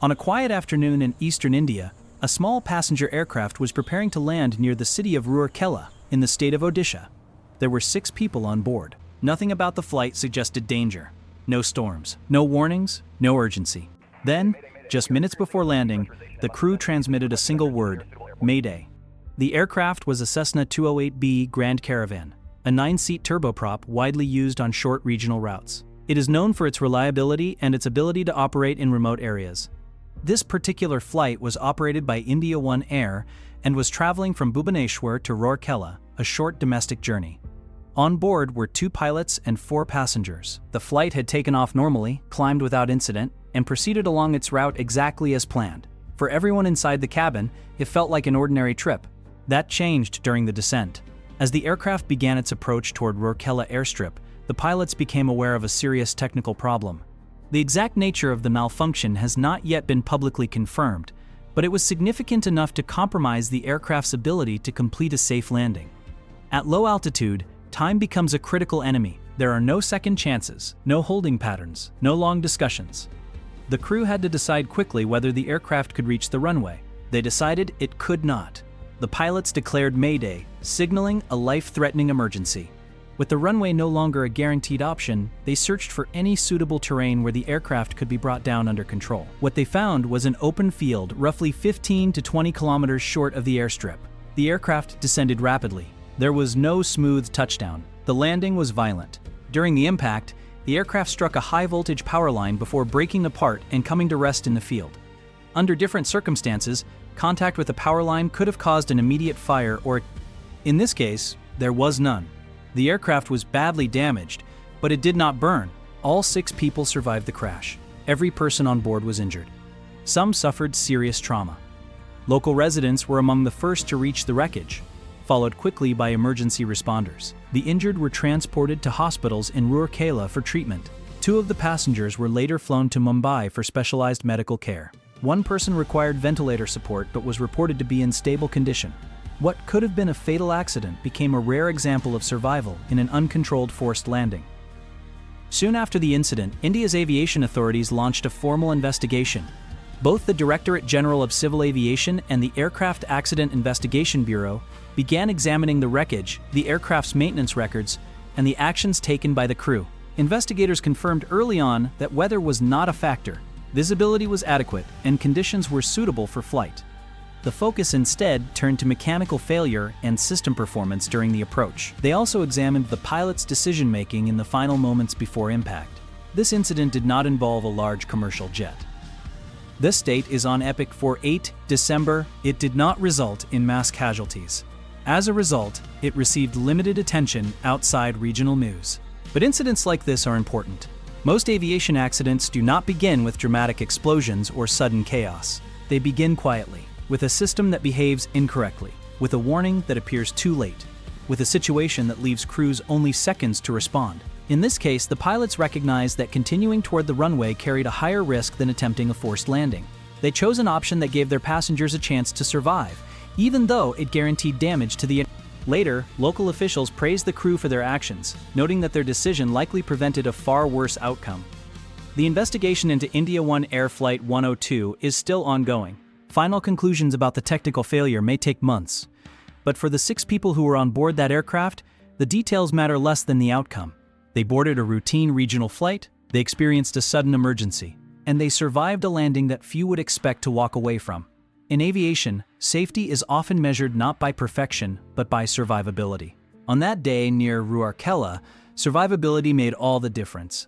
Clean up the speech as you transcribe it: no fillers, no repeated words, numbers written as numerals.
On a quiet afternoon in eastern India, a small passenger aircraft was preparing to land near the city of Rourkela, in the state of Odisha. There were 6 people on board. Nothing about the flight suggested danger. No storms, no warnings, no urgency. Then, just minutes before landing, the crew transmitted a single word: Mayday. The aircraft was a Cessna 208B Grand Caravan, a 9-seat turboprop widely used on short regional routes. It is known for its reliability and its ability to operate in remote areas. This particular flight was operated by IndiaOne Air and was traveling from Bhubaneswar to Rourkela, a short domestic journey. On board were 2 pilots and 4 passengers. The flight had taken off normally, climbed without incident, and proceeded along its route exactly as planned. For everyone inside the cabin, it felt like an ordinary trip. That changed during the descent. As the aircraft began its approach toward Rourkela airstrip, the pilots became aware of a serious technical problem. The exact nature of the malfunction has not yet been publicly confirmed, but it was significant enough to compromise the aircraft's ability to complete a safe landing. At low altitude, time becomes a critical enemy. There are no second chances, no holding patterns, no long discussions. The crew had to decide quickly whether the aircraft could reach the runway. They decided it could not. The pilots declared Mayday, signaling a life-threatening emergency. With the runway no longer a guaranteed option, they searched for any suitable terrain where the aircraft could be brought down under control. What they found was an open field roughly 15 to 20 kilometers short of the airstrip. The aircraft descended rapidly. There was no smooth touchdown. The landing was violent. During the impact, the aircraft struck a high-voltage power line before breaking apart and coming to rest in the field. Under different circumstances, contact with the power line could have caused an immediate fire or, in this case, there was none. The aircraft was badly damaged, but it did not burn. All 6 people survived the crash. Every person on board was injured. Some suffered serious trauma. Local residents were among the first to reach the wreckage, followed quickly by emergency responders. The injured were transported to hospitals in Rourkela for treatment. 2 of the passengers were later flown to Mumbai for specialized medical care. 1 person required ventilator support but was reported to be in stable condition. What could have been a fatal accident became a rare example of survival in an uncontrolled forced landing. Soon after the incident, India's aviation authorities launched a formal investigation. Both the Directorate General of Civil Aviation and the Aircraft Accident Investigation Bureau began examining the wreckage, the aircraft's maintenance records, and the actions taken by the crew. Investigators confirmed early on that weather was not a factor. Visibility was adequate, and conditions were suitable for flight. The focus instead turned to mechanical failure and system performance during the approach. They also examined the pilot's decision-making in the final moments before impact. This incident did not involve a large commercial jet. This date is on Epic for 8 December. It did not result in mass casualties. As a result, it received limited attention outside regional news. But incidents like this are important. Most aviation accidents do not begin with dramatic explosions or sudden chaos. They begin quietly, with a system that behaves incorrectly, with a warning that appears too late, with a situation that leaves crews only seconds to respond. In this case, the pilots recognized that continuing toward the runway carried a higher risk than attempting a forced landing. They chose an option that gave their passengers a chance to survive, even though it guaranteed damage to the. Later, local officials praised the crew for their actions, noting that their decision likely prevented a far worse outcome. The investigation into IndiaOne Air Flight 102 is still ongoing. Final conclusions about the technical failure may take months, but for the 6 people who were on board that aircraft, the details matter less than the outcome. They boarded a routine regional flight, they experienced a sudden emergency, and they survived a landing that few would expect to walk away from. In aviation, safety is often measured not by perfection, but by survivability. On that day near Rourkela, survivability made all the difference.